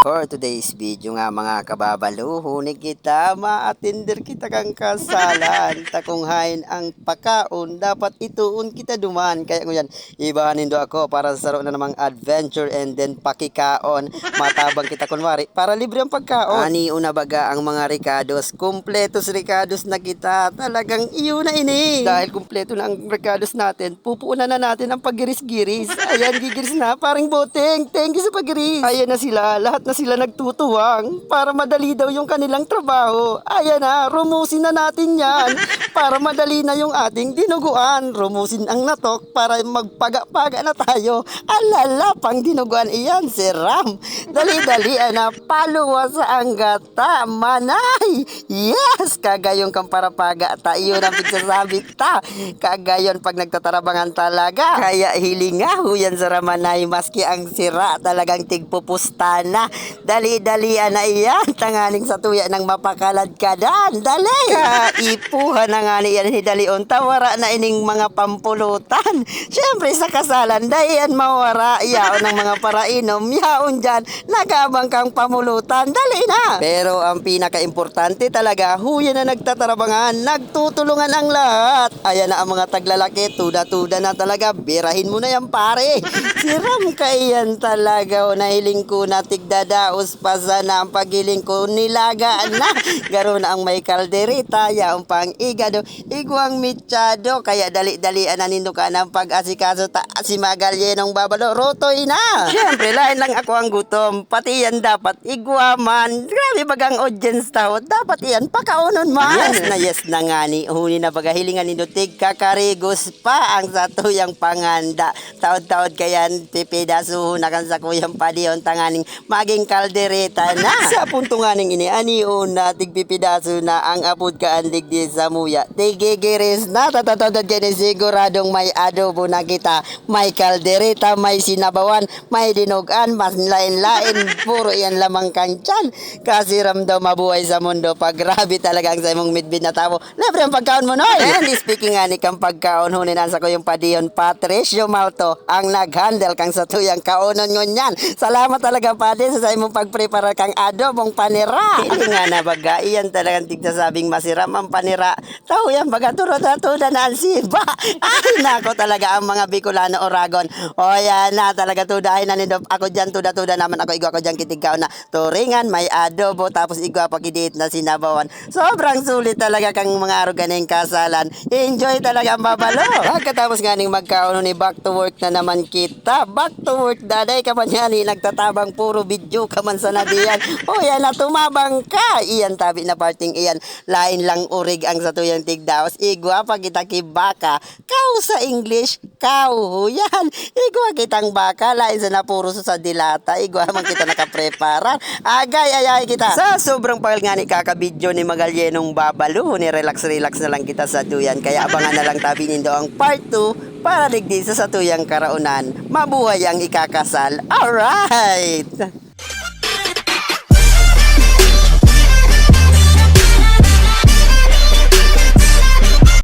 For today's video nga mga kababalo, hunig kita, ma-attender kita kang kasalan. Takunghain ang pakaon, dapat ituon kita duman. Kaya ko yan, ibahanin do ako para sa saro na namang adventure and then pakikaon. Matabang kita kunwari, para libre ang pagkaon. Ani una baga ang mga ricados, kumpletos ricados na kita. Talagang iyo na ini. Dahil kumpleto na ang ricados natin, pupuunan na natin ang paggiris-giris. Ayan, gigiris na, paring boteng. Thank you sa paggiris. Ayan na sila, lahat na sila nagtutuwang para madali daw yung kanilang trabaho. Ayan na, rumusin na natin yan para madali na yung ating dinuguan. Rumusin ang natok para magpaga-paga na tayo. Alala, pang dinuguan iyan, si Ram. Dali-dali na, paluwa sa anggata. Manay! Yes! Kagayong kang para paga ta, iyon ang pigsasabi ta. Kagayon pag nagtatarabangan talaga. Kaya hilinga, huyan sa Ramanay, maski ang sira talagang tigpupusta na. Dali-dali na iyan, tanganing sa tuya ng mapakalad ka dan. Dali! Kaipuhan na nga niyan hidalion, tawara na ining mga pampulutan. Siyempre sa kasalan, dayan mawara, yaon ng mga parainom, yaon dyan, nagabang kang pamulutan. Dali na! Pero ang pinaka-importante talaga, huyan na nagtatarabangan, nagtutulungan ang lahat. Ayan na ang mga taglalaki, tuda-tuda na talaga, birahin mo na yan pare. Siram ka iyan talaga, o nahiling ko na tigdadaos pa sana ang pagiling ko nilaga na. Garo na ang may kalderita, yaong pang igado, igwang mitsado, kaya dali-dalian na nindo ka ng pag-asikaso ta si Magalyenong babalo, rotoy na. Siyempre, lain lang ako ang gutom, pati yan dapat igwaman. Grabe bagang audience tao, dapat yan pakaunon man. Yes na nga ni, huni na baga hilingan nindo tig kakarigos pa ang satuyang panganda. Taod-taod kayan, pipidaso na kan sa kuyang padiyon tanganing maging kaldereta na. Sa punto nga ning ini, aniyon na tigpipidaso na ang apod ka andig di sa muya. Tigigiris na, tatatodod yan siguradong may adobo na kita. May kaldereta, may sinabawan, may dinugan, mas lain-lain, puro yan lamang kang tiyan. Kasi ramdaw mabuhay sa mundo, pag grabe talaga ang sa imong midbid na tao. Libre ang pagkaon mo noy. And speaking nga ni kang pagkaon, hunin sa ko yung padiyon, Patricio Malto, ang nag-handle kang sa tuyang kaonon ngunyan. Salamat talaga pade sa imong pagprepara kang adobong panira. Hindi nga na baga, iyan talagang tigsasabing masiram ang panira. Tao yan baga, turot-tuda na ang siba. Ay nako talaga ang mga Bicolano Oragon. O yan na talaga tudahin na nindo. Ako dyan tuda-tuda naman ako, igwa ko dyan kitigkaw na turingan, may adobo, tapos igwa pakidiit na sinabawan. Sobrang sulit talaga kang mga aruganeng kasalan. Enjoy talaga ang babalo. Pagkatapos nga ning magkaon ni back to work na naman kita. Back to work daday ka man yan, nagtatabang puro video ka man sa nadiyan. O yan na tumabang ka. Iyan tabi na parting iyan. Lain lang urig ang satuyang tigdaos. Igwa pa kita kibaka. Kau sa English, kau. Yan. Igwa kitang baka. Lain sa napuro sa dilata. Igwa man kita nakaprepara. Agay kita. Sa sobrang pagal nga ni kakabidyo ni Magalyenong babalo, ni relax-relax na lang kita sa tuyan. Kaya abangan na lang tabi nindo ang part 2 para digdi sa satuyang karaunan. Mabuhay ang ikakasal. Alright!